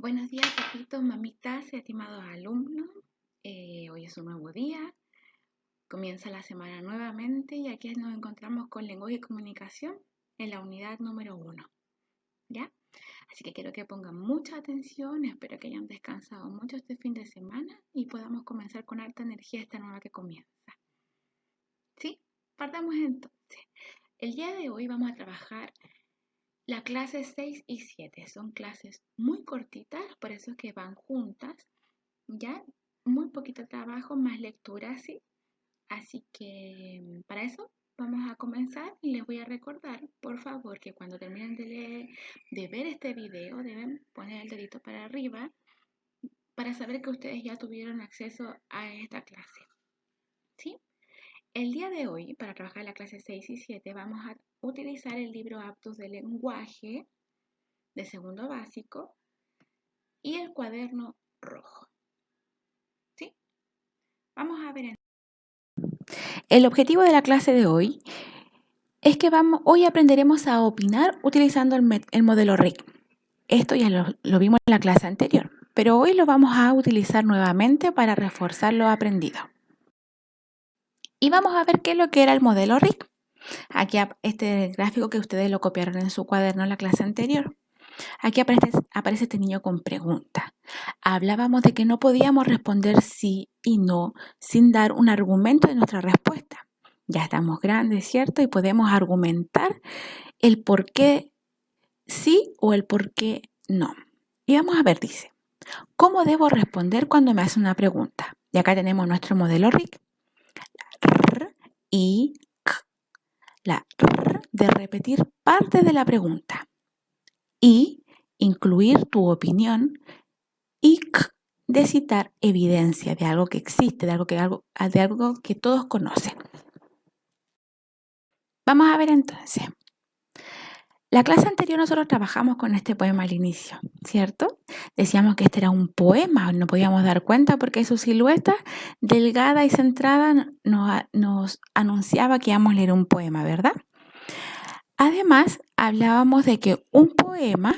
Buenos días, papitos, mamitas, estimados alumnos. Hoy es un nuevo día, comienza la semana nuevamente y aquí nos encontramos con lenguaje y comunicación en la unidad número 1, ¿ya? Así que quiero que pongan mucha atención, espero que hayan descansado mucho este fin de semana y podamos comenzar con alta energía esta nueva que comienza. ¿Sí? Partamos entonces. El día de hoy vamos a trabajar la clase 6 y 7. Son clases muy cortitas, por eso es que van juntas. Ya, muy poquito trabajo, más lectura, sí. Así que para eso vamos a comenzar y les voy a recordar, por favor, que cuando terminen de ver este video, deben poner el dedito para arriba para saber que ustedes ya tuvieron acceso a esta clase, ¿sí? El día de hoy, para trabajar la clase 6 y 7, vamos a utilizar el libro Aptos de Lenguaje de segundo básico y el cuaderno rojo, ¿sí? Vamos a ver. El objetivo de la clase de hoy es que hoy aprenderemos a opinar utilizando el modelo RIC. Esto ya lo vimos en la clase anterior, pero hoy lo vamos a utilizar nuevamente para reforzar lo aprendido. Y vamos a ver qué es lo que era el modelo RIC. Aquí este gráfico que ustedes lo copiaron en su cuaderno en la clase anterior. Aquí aparece este niño con preguntas. Hablábamos de que no podíamos responder sí y no sin dar un argumento de nuestra respuesta. Ya estamos grandes, ¿cierto? Y podemos argumentar el por qué sí o el por qué no. Y vamos a ver, dice, ¿cómo debo responder cuando me hace una pregunta? Y acá tenemos nuestro modelo RIC. R y K. La R de repetir parte de la pregunta. Y incluir tu opinión. Y K de citar evidencia de algo que existe, de algo que todos conocen. Vamos a ver entonces. La clase anterior nosotros trabajamos con este poema al inicio, ¿cierto? Decíamos que este era un poema, no podíamos dar cuenta porque su silueta delgada y centrada nos anunciaba que íbamos a leer un poema, ¿verdad? Además, hablábamos de que un poema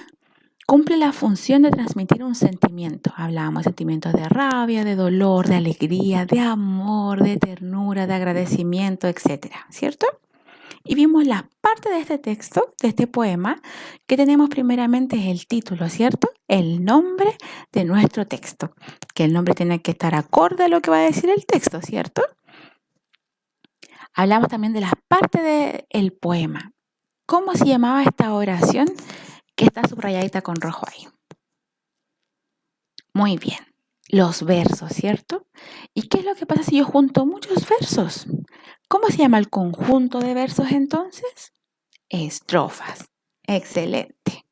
cumple la función de transmitir un sentimiento. Hablábamos de sentimientos de rabia, de dolor, de alegría, de amor, de ternura, de agradecimiento, etcétera, ¿cierto? Y vimos la parte de este texto, de este poema, que tenemos primeramente es el título, ¿cierto? El nombre de nuestro texto, que el nombre tiene que estar acorde a lo que va a decir el texto, ¿cierto? Hablamos también de las partes del poema. ¿Cómo se llamaba esta oración que está subrayadita con rojo ahí? Muy bien, los versos, ¿cierto? ¿Y qué es lo que pasa si yo junto muchos versos? ¿Cómo se llama el conjunto de versos entonces? Estrofas. Excelente.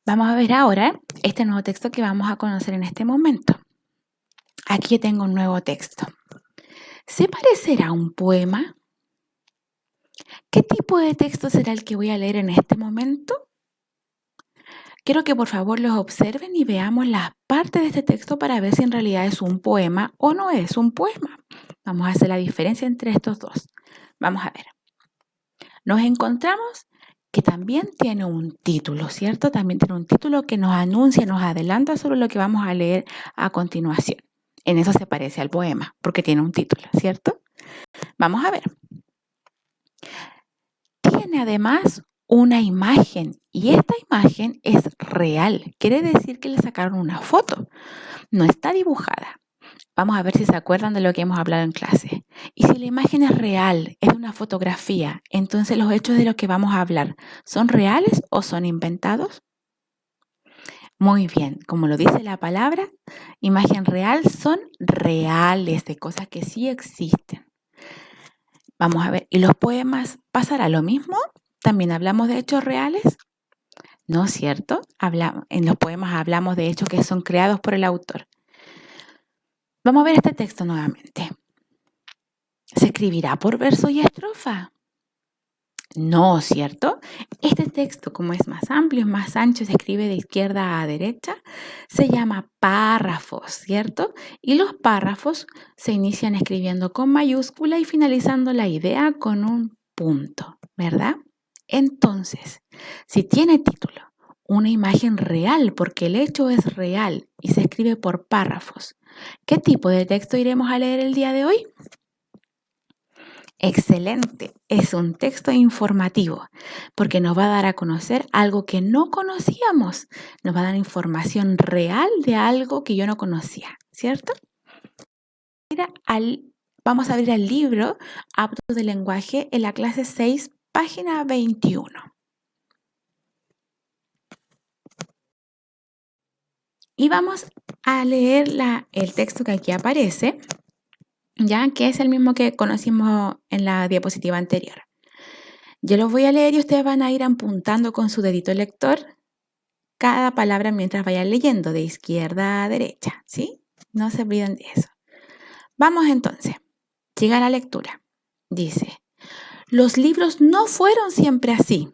Vamos a ver ahora este nuevo texto que vamos a conocer en este momento. Aquí tengo un nuevo texto. ¿Se parecerá a un poema? ¿Qué tipo de texto será el que voy a leer en este momento? Quiero que por favor los observen y veamos las partes de este texto para ver si en realidad es un poema o no es un poema. Vamos a hacer la diferencia entre estos dos. Vamos a ver. Nos encontramos que también tiene un título, ¿cierto? También tiene un título que nos anuncia, nos adelanta sobre lo que vamos a leer a continuación. En eso se parece al poema, porque tiene un título, ¿cierto? Vamos a ver. Tiene además una imagen y esta imagen es real. Quiere decir que le sacaron una foto. No está dibujada. Vamos a ver si se acuerdan de lo que hemos hablado en clase. Y si la imagen es real, es una fotografía, entonces los hechos de los que vamos a hablar, ¿son reales o son inventados? Muy bien, como lo dice la palabra, imagen real son reales, de cosas que sí existen. Vamos a ver, ¿y los poemas pasará lo mismo? ¿También hablamos de hechos reales? ¿No es cierto? En los poemas hablamos de hechos que son creados por el autor. Vamos a ver este texto nuevamente. ¿Se escribirá por verso y estrofa? No, ¿cierto? Este texto, como es más amplio, es más ancho, se escribe de izquierda a derecha, se llama párrafos, ¿cierto? Y los párrafos se inician escribiendo con mayúscula y finalizando la idea con un punto, ¿verdad? Entonces, si tiene título, una imagen real, porque el hecho es real y se escribe por párrafos. ¿Qué tipo de texto iremos a leer el día de hoy? Excelente, es un texto informativo porque nos va a dar a conocer algo que no conocíamos, nos va a dar información real de algo que yo no conocía, ¿cierto? Vamos a abrir el libro Hábitos del lenguaje en la clase 6, página 21. Y vamos a leer el texto que aquí aparece, ya que es el mismo que conocimos en la diapositiva anterior. Yo lo voy a leer y ustedes van a ir apuntando con su dedito lector cada palabra mientras vayan leyendo de izquierda a derecha, ¿sí? No se olviden de eso. Vamos entonces. Llega la lectura. Dice, los libros no fueron siempre así.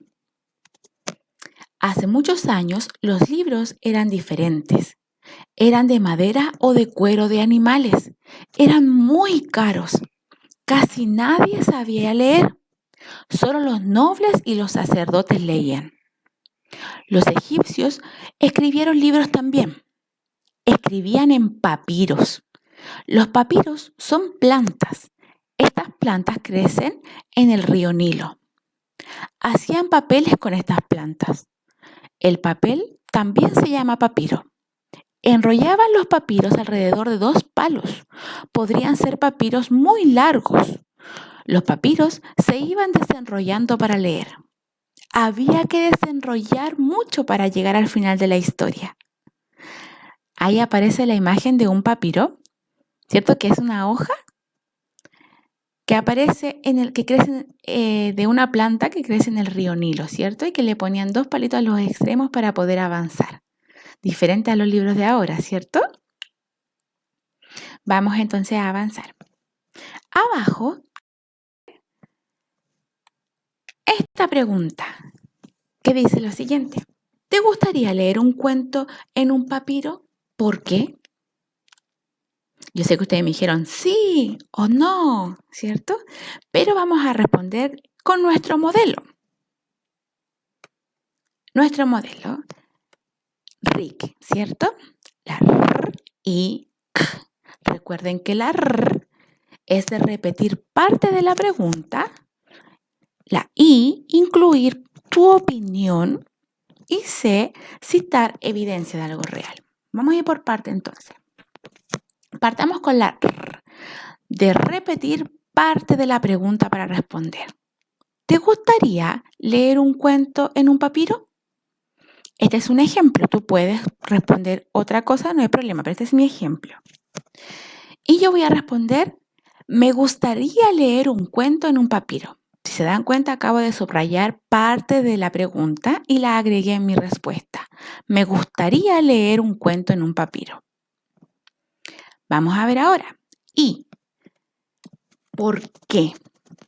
Hace muchos años los libros eran diferentes. Eran de madera o de cuero de animales. Eran muy caros. Casi nadie sabía leer. Solo los nobles y los sacerdotes leían. Los egipcios escribieron libros también. Escribían en papiros. Los papiros son plantas. Estas plantas crecen en el río Nilo. Hacían papeles con estas plantas. El papel también se llama papiro. Enrollaban los papiros alrededor de 2 palos. Podrían ser papiros muy largos. Los papiros se iban desenrollando para leer. Había que desenrollar mucho para llegar al final de la historia. Ahí aparece la imagen de un papiro, ¿cierto? Que es una hoja que aparece que crece de una planta que crece en el río Nilo, ¿cierto? Y que le ponían 2 palitos a los extremos para poder avanzar. Diferente a los libros de ahora, ¿cierto? Vamos entonces a avanzar. Abajo, esta pregunta que dice lo siguiente. ¿Te gustaría leer un cuento en un papiro? ¿Por qué? Yo sé que ustedes me dijeron sí o no, ¿cierto? Pero vamos a responder con nuestro modelo. Nuestro modelo, RIC, ¿cierto? La R y K. Recuerden que la R es de repetir parte de la pregunta, la I, incluir tu opinión y C, citar evidencia de algo real. Vamos a ir por parte entonces. Partamos con la R, de repetir parte de la pregunta para responder. ¿Te gustaría leer un cuento en un papiro? Este es un ejemplo. Tú puedes responder otra cosa, no hay problema, pero este es mi ejemplo. Y yo voy a responder, me gustaría leer un cuento en un papiro. Si se dan cuenta, acabo de subrayar parte de la pregunta y la agregué en mi respuesta. Me gustaría leer un cuento en un papiro. Vamos a ver ahora. ¿Y por qué?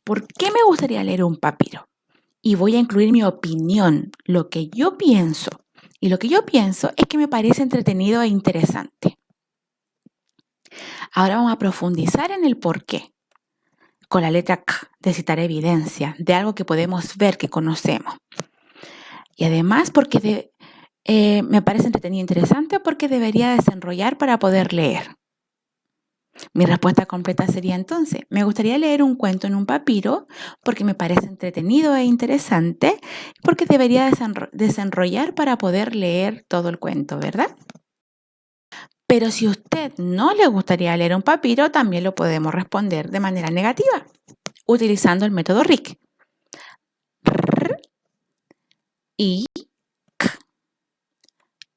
¿Por qué me gustaría leer un papiro? Y voy a incluir mi opinión, lo que yo pienso. Y lo que yo pienso es que me parece entretenido e interesante. Ahora vamos a profundizar en el por qué. Con la letra K, de citar evidencia, de algo que podemos ver, que conocemos. Y además porque me parece entretenido e interesante porque debería desenrollar para poder leer. Mi respuesta completa sería entonces, me gustaría leer un cuento en un papiro porque me parece entretenido e interesante, porque debería desenrollar para poder leer todo el cuento, ¿verdad? Pero si a usted no le gustaría leer un papiro, también lo podemos responder de manera negativa, utilizando el método RIC. R y K.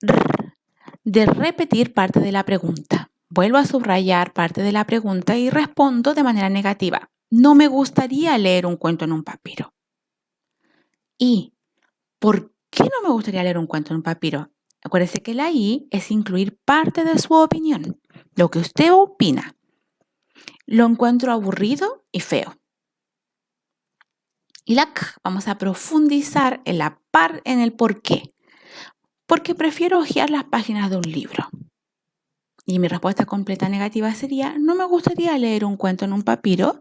R, de repetir parte de la pregunta. Vuelvo a subrayar parte de la pregunta y respondo de manera negativa. No me gustaría leer un cuento en un papiro. ¿Y por qué no me gustaría leer un cuento en un papiro? Acuérdese que la I es incluir parte de su opinión, lo que usted opina. Lo encuentro aburrido y feo. Y la K, vamos a profundizar en el por qué. Porque prefiero hojear las páginas de un libro. Y mi respuesta completa negativa sería, no me gustaría leer un cuento en un papiro,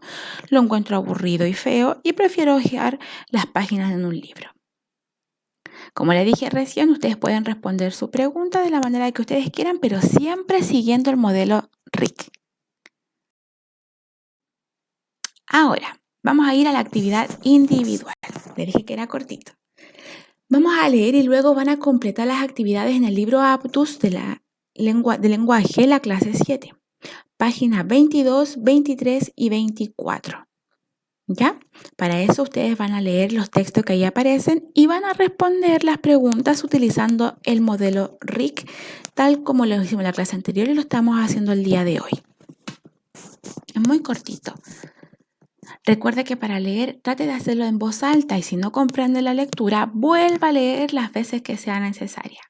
lo encuentro aburrido y feo y prefiero hojear las páginas en un libro. Como les dije recién, ustedes pueden responder su pregunta de la manera que ustedes quieran, pero siempre siguiendo el modelo RIC. Ahora, vamos a ir a la actividad individual. Les dije que era cortito. Vamos a leer y luego van a completar las actividades en el libro Aptus de lenguaje, la clase 7. Páginas 22, 23 y 24. ¿Ya? Para eso ustedes van a leer los textos que ahí aparecen y van a responder las preguntas utilizando el modelo RIC, tal como lo hicimos en la clase anterior y lo estamos haciendo el día de hoy. Es muy cortito. Recuerde que para leer trate de hacerlo en voz alta y si no comprende la lectura, vuelva a leer las veces que sea necesaria.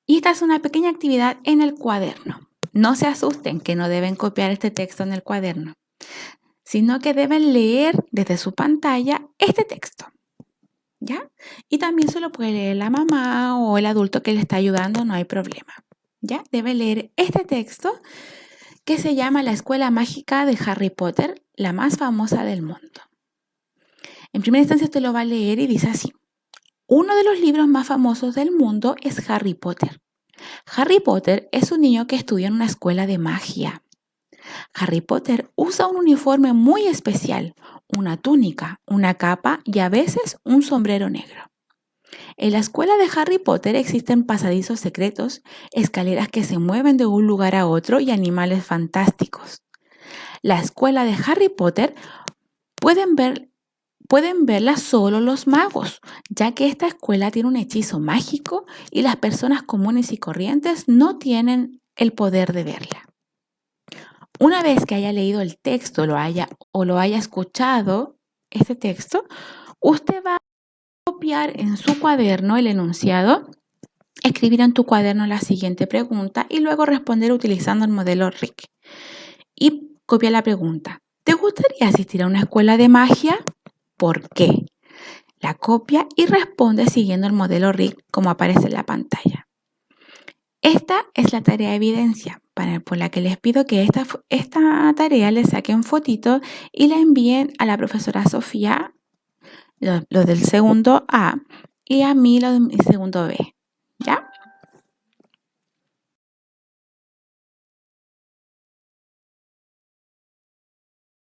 Y esta es una pequeña actividad en el cuaderno. No se asusten que no deben copiar este texto en el cuaderno, sino que deben leer desde su pantalla este texto, ¿ya? Y también se lo puede leer la mamá o el adulto que le está ayudando, no hay problema, ¿ya? Debe leer este texto que se llama La Escuela Mágica de Harry Potter, la más famosa del mundo. En primera instancia usted lo va a leer y dice así: uno de los libros más famosos del mundo es Harry Potter. Harry Potter es un niño que estudia en una escuela de magia. Harry Potter usa un uniforme muy especial, una túnica, una capa y a veces un sombrero negro. En la escuela de Harry Potter existen pasadizos secretos, escaleras que se mueven de un lugar a otro y animales fantásticos. La escuela de Harry Potter pueden verla solo los magos, ya que esta escuela tiene un hechizo mágico y las personas comunes y corrientes no tienen el poder de verla. Una vez que haya leído el texto lo haya escuchado este texto, usted va a copiar en su cuaderno el enunciado, escribir en tu cuaderno la siguiente pregunta y luego responder utilizando el modelo RIC. Y copia la pregunta: ¿te gustaría asistir a una escuela de magia? ¿Por qué? La copia y responde siguiendo el modelo RIC como aparece en la pantalla. Esta es la tarea de evidencia, por la que les pido que esta tarea le saquen fotito y la envíen a la profesora Sofía, lo del segundo A, y a mí lo del segundo B, ¿ya?